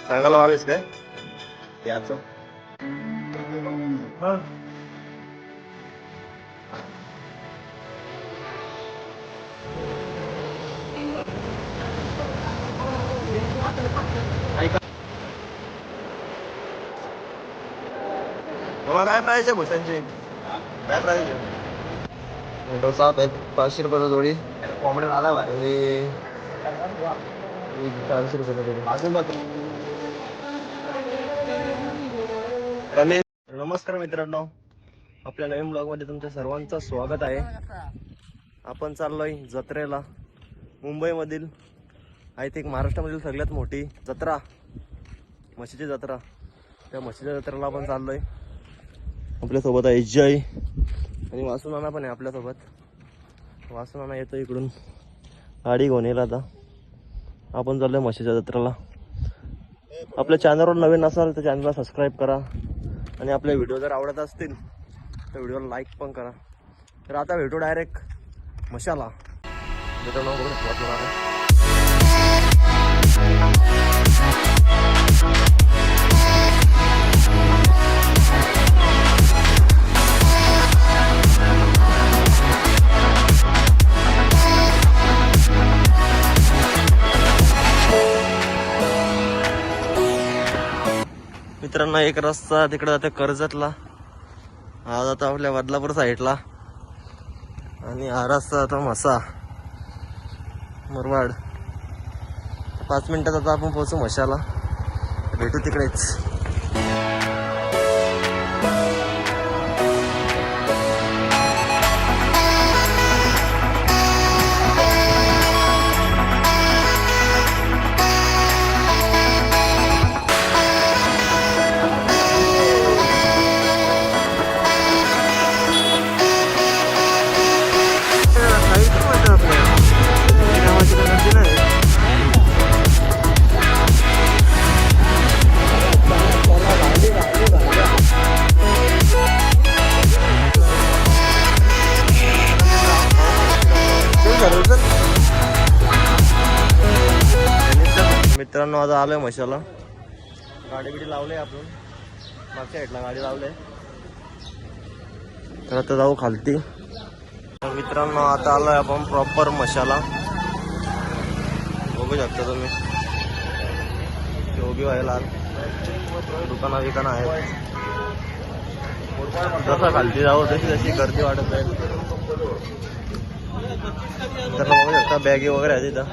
सांगायला आलेस काय याचं मला काय प्राईस आहे भूषणची काय प्राईस आहे डोसा 500 रुपयाचा जोडी कॉमेडी झाला आणि 400 रुपयाचा जोडी नमस्कार मित्रांनो, आपल्या नवीन ब्लॉग मध्ये तुमच्या सर्वांचं स्वागत आहे. आपण चाललोय जत्रेला. मुंबईमधील आय थिंक महाराष्ट्रामधील सगळ्यात मोठी जत्रा, म्हशीची जत्रा. त्या म्हशीच्या जत्रेला आपण चाललोय. आपल्यासोबत आहे जय आणि वासुनाना पण आहे आपल्यासोबत. वासुनाना येतो इकडून गाडी घेऊन येईल. आता आपण चाललोय म्हशीच्या जत्रेला. आपल्या चॅनलवर नवीन असाल तर चॅनलला सबस्क्राईब करा आणि आपले व्हिडिओ जर आवडत असतील तर व्हिडिओला लाईक पण करा. तर आता भेटू डायरेक्ट म्हशाला. मित्रांनो मित्रांनो एक रस्ता तिकडे जाते कर्जतला, हा जातो आपल्या बदलापूर साईडला आणि हा रस्ता जातो म्हसा मुरबाड. 5 मिनिटात आता आपण पोहोचू म्हशाला. भेटू तिकडेच. मित्रांनो आता आलोय म्हशाला. गाडी बिडी लावले आपण मागच्या साईडला गाडी लावले. तर आता जाऊ खालती. मित्रांनो आता आलोय आपण प्रॉपर म्हशाला. बघू शकता तुम्ही उभी व्हायला दुकाना बिकाना आहेत. जसं खालती जाऊ तशी तशी गर्दी वाढत जाईल. तर बघू शकता बॅगी वगैरे आहे तिथं.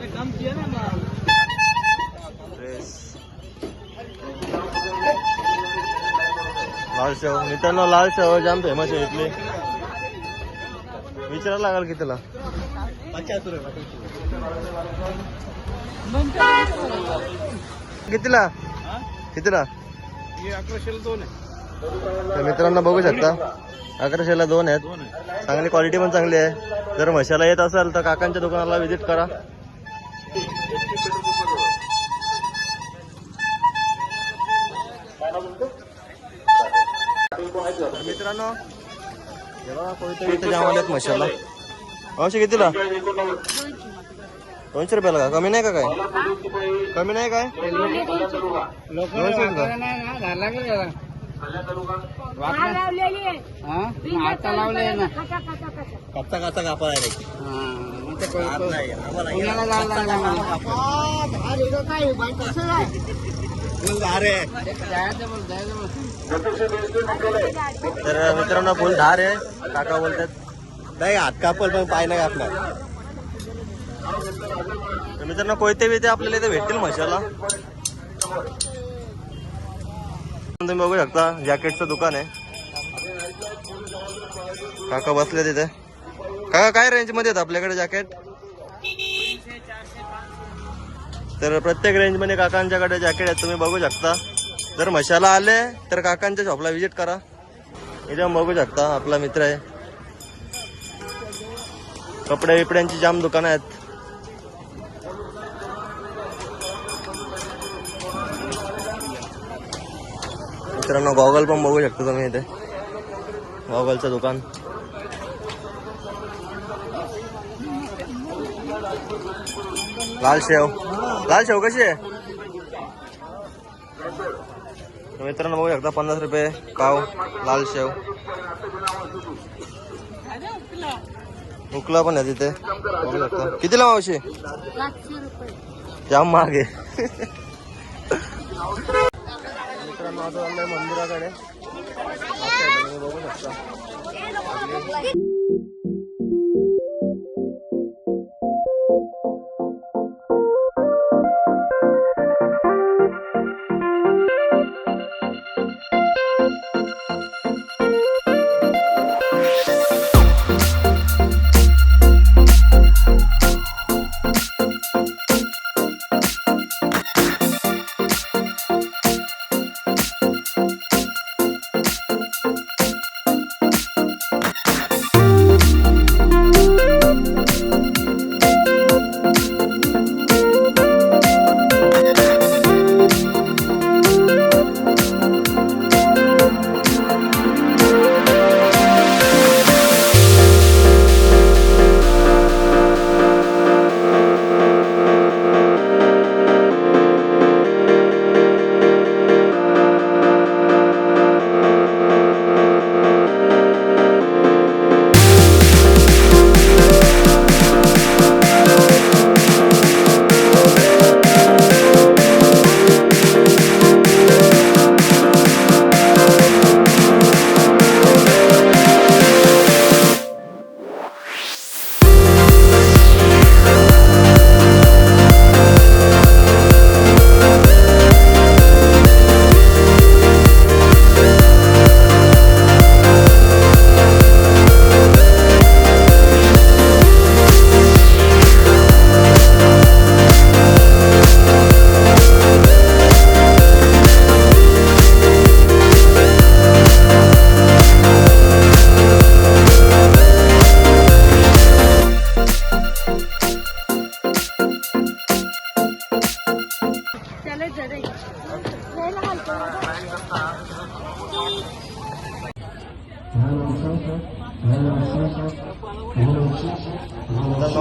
लाल शेव मित्रांनो, लाल शेव जाम फेमस आहे इथली. विचारायला लागेल कितीला. कितीला कितीला 1100ला 2 आहे. तर मित्रांनो बघू शकता 1100ला 2 आहेत. चांगली क्वालिटी पण चांगली आहे. जर म्हशाला येत असेल तर काकांच्या दुकानाला व्हिजिट करा. मित्रांनो जेव्हा कोणीतरी इथे जाम आल्यात म्हशाला. अवश्य कितीला 200 रुपयाला का? कमी नाही का? काय कमी नाही काय? 200 का? कच्चा कच्चा कापड आहे. तर मित्रांनो फुल धार आहे. काका बोलतात नाही हात कापल पण पाय नाही कापणार. तर मित्रांनो कोयते बिते आपल्याला इथे भेटतील म्हशाला. तुम्ही बघू शकता जॅकेटचं दुकान आहे. काका बसले तिथे. काका काय रेंज मध्ये आहेत आपल्याकडे जॅकेट? तर प्रत्येक रेंज मध्ये काकांच्याकडे जॅकेट आहेत. तुम्ही बघू शकता. जर म्हशाला आले तर काकांच्या शॉपला व्हिजिट करा. इथे बघू शकता आपला मित्र आहे. कपडे बिपड्यांची जाम दुकानं आहेत. मित्रांनो गॉगल पण बघू शकता तुम्ही इथे. गॉगलचं दुकान. लाल शेव कशी आहे? तर मित्रांनो बघू शकता 50 रुपये पाव लाल शेव. उकला पण आहे तिथे बघू शकता. कितीला मावशी? 700 रुपये. जाम महाग आहे. मित्रांनो आता चाललंय मंदिराकडे. तुम्ही बघू शकता.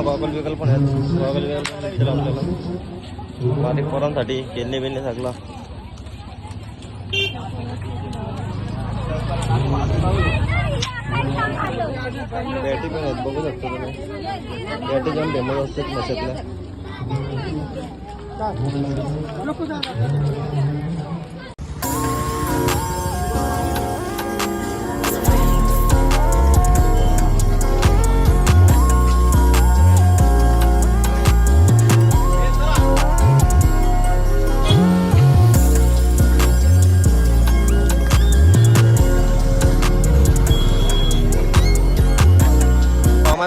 गॉगल बिगल पण आहेत. गॉगल बिगल पण दिसेल आपल्याला. बारीक पोरांसाठी खेळणे बिळणे सगळा. बॅटी पण आहेत बघू शकता तुम्ही. बॅटी जाऊन फेमस असतात मशातल्या.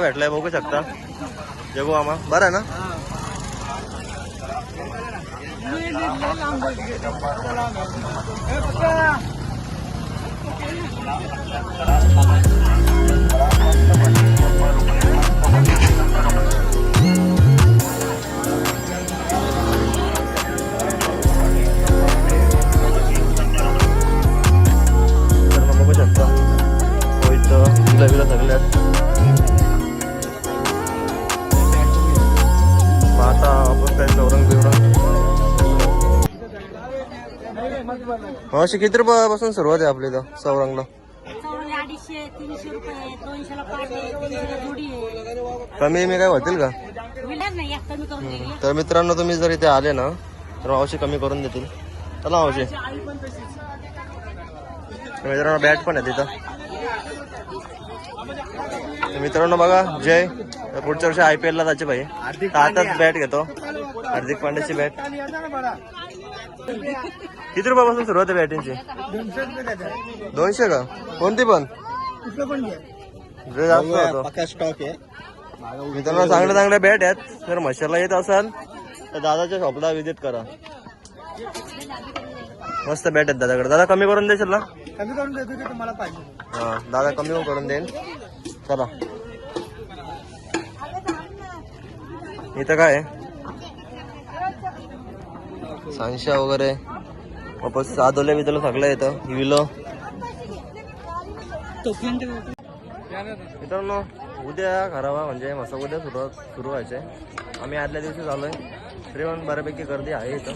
भेटलाय बघू शकता. जगू आम्हा बरं ना. बघू शकता इथं बिला सगळ्यात. आता आपण काय चौरंग बिवरंग. अशी किती रुपयापासून सुरुवात आहे आपली इथं चौरंगला? 250, 300 रुपये, 200 ला पाट आहे, 300 ला जोडी आहे. कमी मी काय होतील का? नाही एक कमी करून देईल. तर मित्रांनो तुम्ही जर इथे आले ना तर मावशी कमी करून देतील. चला मावशी. मित्रांनो बॅट पण आहे तिथं. मित्रांनो बघा जय पुढच्या वर्षी IPL ला जायचे भाई. आताच बॅट घेतो. हार्दिक पांड्याची बॅट. किती रुपयापासून सुरुवात आहे बॅटिंगची? 200 का? कोणती पण स्टॉक आहे मित्रांनो. चांगल्या चांगल्या बॅट आहेत. जर मशाला येत असाल तर दादाच्या शॉपला विजिट करा. मस्त बॅट आहेत दादाकडे. दादा कमी करून देशील ना? कमी करून देतो की तुम्हाला पाहिजे. हा दादा कमी करून देईन. चला इथं काय सांशा वगैरे वापस साधवले बिधवलं सगळं येतं. विलं मित्रांनो उद्या खराबा म्हणजे मसा उद्या सुरू व्हायचे. आम्ही आदल्या दिवशी झालोय. तरी पण बऱ्यापैकी गर्दी आहे इथं.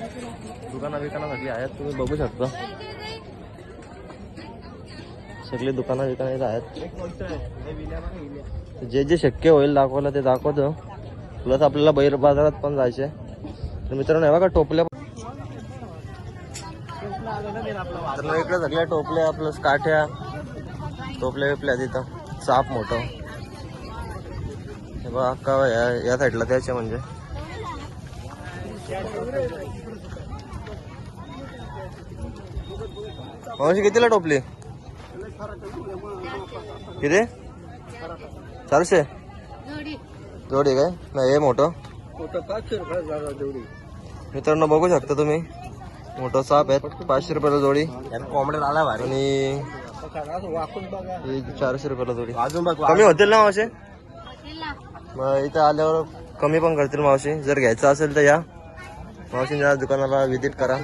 दुकाना बिकाना सगळी आहेत तुम्ही बघू शकता. सगळी दुकानं इथं आहेत. जे जे शक्य होईल दाखवायला ते दाखवतो. प्लस आपल्याला बैल बाजारात पण जायचे. तर मित्रांनो हे बघा टोपल्या, तर इकडे सगळ्या टोपल्या प्लस काठ्या टोपल्या बिपल्या तिथं. साप मोठं हे बघा अक्का या साईडला त्याचे म्हणजे. मावशी कितीला टोपली? किती? 400 जोडी काय? नाही हे मोठं मित्रांनो बघू शकता तुम्ही. मोठं साप आहेत 500 रुपयाला जोडी. कोंबड्या आला भारी. आणि 400 रुपयाला जोडी. कमी होतील ना मावशी? मग इथं आल्यावर कमी पण करतील मावशी. जर घ्यायचं असेल तर या मावशींच्या दुकानाला व्हिजिट करा.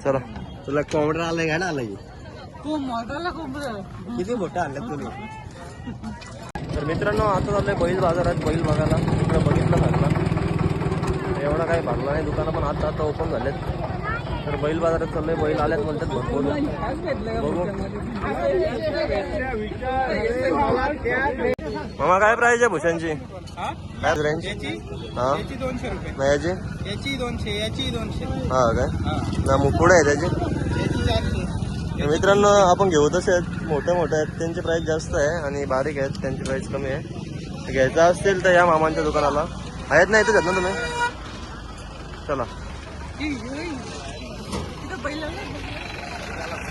चला तुला कोंबडा आलाय का ना? आलाय किती मोठं आणलं तुम्ही? तर मित्रांनो आता चाललंय बैल बाजारात बैल बघायला. इकडे बघितलं भरला एवढा काही भरला नाही. दुकानं पण आता आता ओपन झालेत. तर बैल बाजारात चाललंय. बैल आल्यात म्हणतात भरपूर. बघू मामा काय प्राइस आहे भूषणची? काय रेंज? हा याची 200 रुपये. नाही याची? याची 200, याची 200. हा काय ना मग पुढे आहे त्याची? याची 400. मित्रांनो आपण घेऊ तसे आहेत. मोठे मोठे आहेत त्यांची प्राइस जास्त आहे आणि बारीक आहेत त्यांची प्राइस कमी आहे. घ्यायचं असतील तर या मामांच्या दुकानाला. आहेत ना इथेच आहेत ना तुम्ही? चला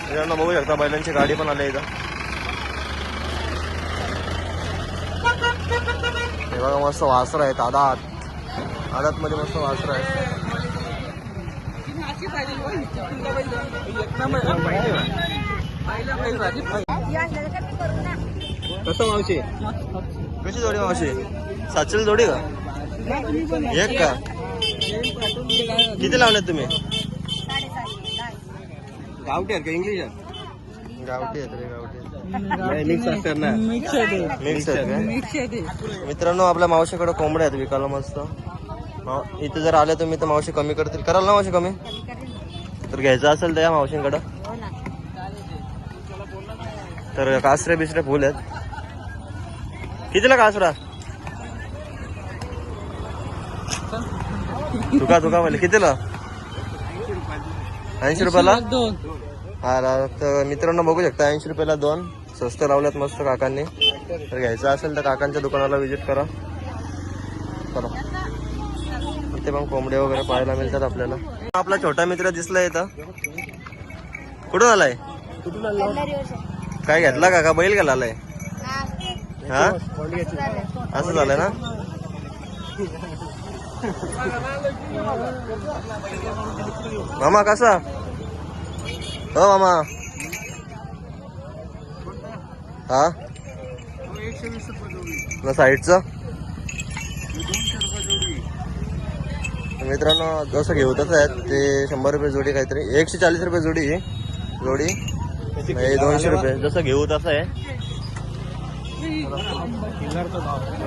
मित्रांनो बघू शकता बैलांची गाडी पण आली इथं. हे बघा मस्त वासर आहेत. आदात मध्ये मस्त वासर आहेत. कसं मावशी? कशी जोडी मावशी? 700 जोडी का? एक का? किती लावलेत तुम्ही? गावठी आहेत का इंग्लिश आहेत? गावठी आहेत रे गावठी. मिक्स असतात ना. मिक्स आहेत का? मित्रांनो आपल्या मावशीकडे कोंबड्या आहेत विकायला मस्त. इथे जर आले तुम्ही तर मावशी कमी करतील. कराल ना मावशी कमी? तर घ्यायचं असेल तर या मावशींकडं. तर कासरे बिसरे फुल आहेत. कितीला कासरा? तुका बोले कितीला? 80 रुपयाला? हा तर मित्रांनो बघू शकता 80 रुपयाला 2 स्वस्त लावल्यात मस्त काकांनी. तर घ्यायचं असेल तर काकांच्या दुकानाला व्हिजिट करा. चला इथे पण कोंबडे वगैरे पाहायला मिळतात आपल्याला. आपला छोटा मित्र दिसलाय इथं. कुठून आलाय? काय घेतला का बैल गेला आलाय? हा असं झालं ना. मामा कसा? हो मामा. हा ना साईडचं मित्रांनो जसं घेऊ तसं आहेत ते. 100 रुपये जोडी काहीतरी. 140 रुपये जोडी जोडी. 200 रुपये जसं घेऊ तसं आहे.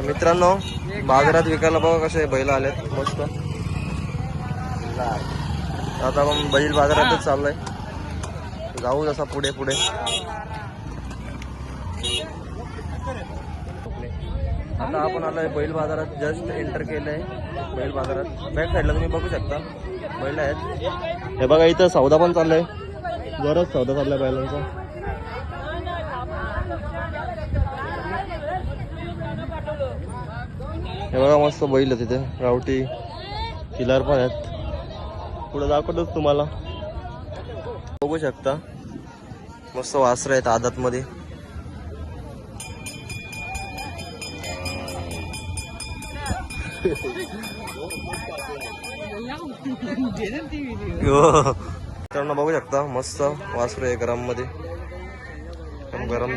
मित्रांनो बाजारात विकायला बघा कसे बैल आलेत मस्त. आता आपण बैल बाजारातच चाललोय. जाऊ जसा पुढे पुढे. आता आपण आलोय बैल बाजारात. जस्ट एंटर केलंय बैल बाजारात. बॅक साईडला तुम्ही बघू शकता बैल आहेत. हे बघा इथं सौदा पण चाललाय. बरंच सौदा चाललाय बैलांचा. हे बघा मस्त बैल आहे तिथे. गावठी किलर पण आहेत. पुढे दाखवतोच तुम्हाला बघू शकता. मस्त वासरं आहेत आदात मध्ये. मित्रांनो बघू शकता मस्त वासरू आहे गरम मध्ये. गरम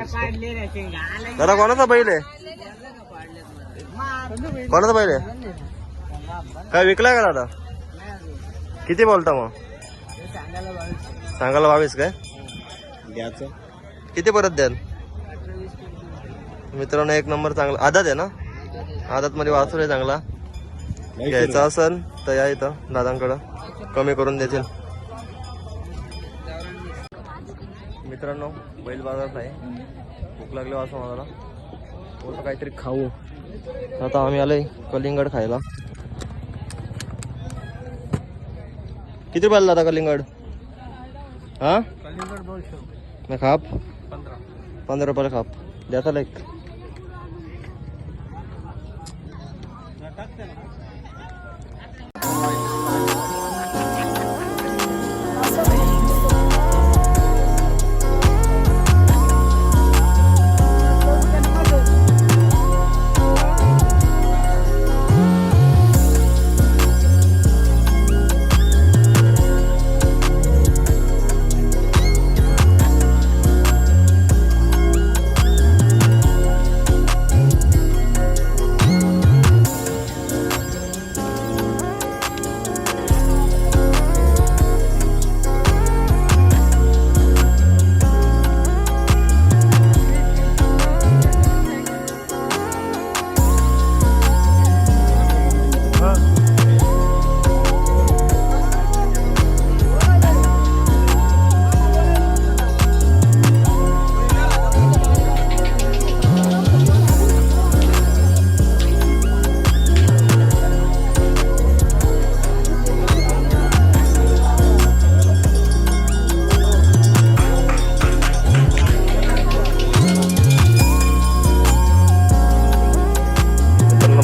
दादा कोणाचा बैल आहे? कोणाचा बैल आहे? काय विकलाय का दादा? किती बोलता मग? सांगायला 22 काय घ्यायचं? किती परत द्याल? मित्रांनो एक नंबर चांगला आदात आहे ना. आदात मध्ये वासरू आहे चांगला. घ्यायचा असेल तर या इथं दादांकडं कमी करून देतील. मित्रांनो बैल बाजारात आहे. भूक लागली असं मला थोडं काहीतरी खाऊ. आता आम्ही आलोय कलिंगड खायला. किती रुपयाला जाता कलिंगड? हा कलिंगड 200 नाही खाप 15 रुपयाला खाप द्या चालेल.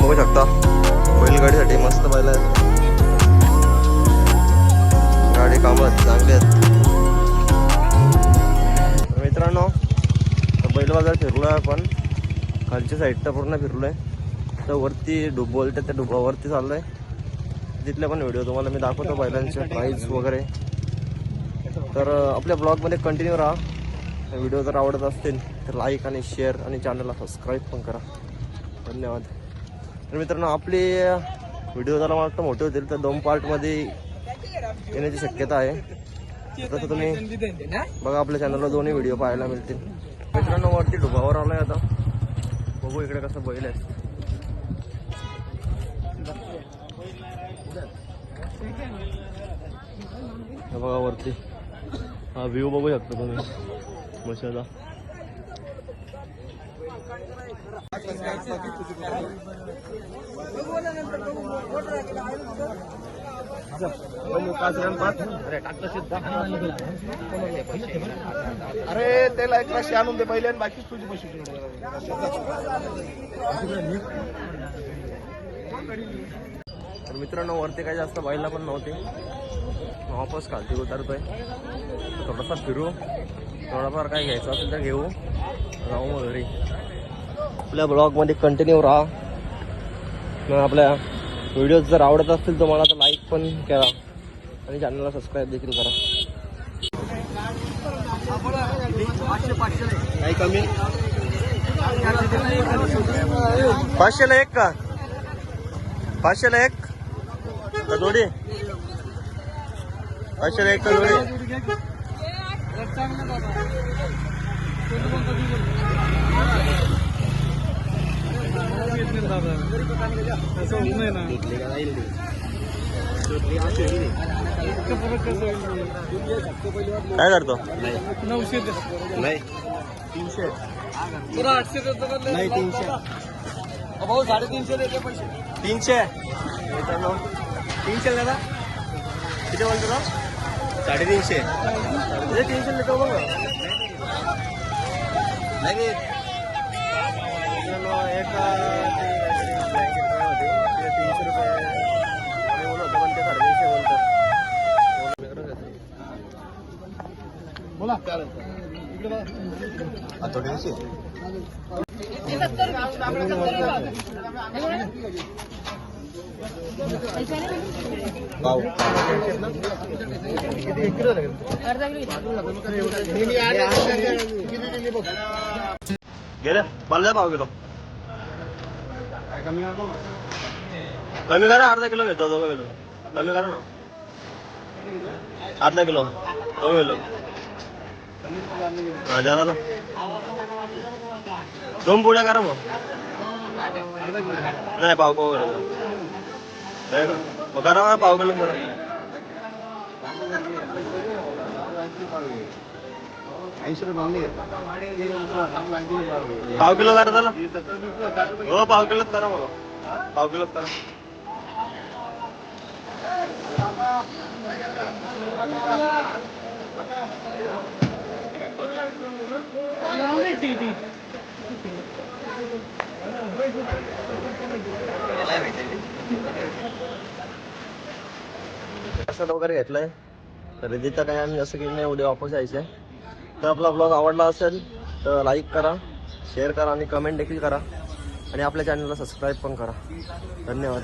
बघू शकता बैलगाडीसाठी मस्त बैल आहेत. गाडी कामं चांगली आहेत. मित्रांनो बैल बाजार फिरलोय आपण. खालच्या साईडला पूर्ण फिरलोय. तर वरती डुब बोलते त्या डुबावरती चाललोय. तिथले पण व्हिडिओ तुम्हाला मी दाखवतो बैलांचे प्राईस वगैरे. तर आपल्या ब्लॉगमध्ये कंटिन्यू राहा. व्हिडिओ जर आवडत असतील तर लाईक आणि शेअर आणि चॅनलला सबस्क्राईब पण करा. धन्यवाद. तर मित्रांनो आपले व्हिडिओ जरा मला वाटतं मोठे होतील तर 2 पार्टमध्ये येण्याची शक्यता आहे. तसं तुम्ही बघा आपल्या चॅनलला 2 व्हिडिओ पाहायला मिळतील. मित्रांनो वरती डुबावर आलोय आता. बघू इकडे कसं बैल आहे. बघा वरती हा व्ह्यू बघू शकता तुम्ही मशाला. अरे त्याला 100 आणून दे पहिले आणि बाकी तुझी पैसे. तर मित्रांनो वरती काही जास्त बैला पण नव्हते. वापस खालती उतरतोय. थोडासा फिरू. थोडाफार काय घ्यायचं असेल तर घेऊ. जाऊ मग घरी. आपल्या ब्लॉगमध्ये कंटिन्यू राहा. मग आपल्या व्हिडिओज जर आवडत असतील तुम्हाला तर लाईक पण करा आणि चॅनलला सबस्क्राईब देखील करा. काही कमी 500ला 1 का? 500ला 1 का जोडी? 500ला 1 का जोडी? काय करतो? नाही 300 नाही 300 भाऊ 350 देते पैसे. 300 मित्रांनो 300 दादा किती बोलतो का? 350 300 देतो बघ. नाही मित्रांनो एक ब्लँकेट काय होते ते 300 रुपये आम्ही बोलत होतो पण ते 350 बोलतात. बोला थोडीशी पाव गेले मला पाव किलो कमी करा. अर्धा किलो घेतो. 2 किलो कमी करा ना. अर्धा किलो 2 किलो जरा ना 2 पुड्या करा मग. नाही पाव पाव करा पाव किलो करा. 80 रुपये मागणी पाव किलो करा त्याला हो पाव किलोच करा मला पाव किलोच करा प्रसाद वगैरे घेतलाय खरेदीचा काय आम्ही जसं की नाही उद्या वापस यायचंय तर आपला ब्लॉग आवडला असेल तर लाईक करा शेअर करा आणि कमेंट देखील करा आणि आपल्या चॅनलला सबस्क्राईब पण करा धन्यवाद.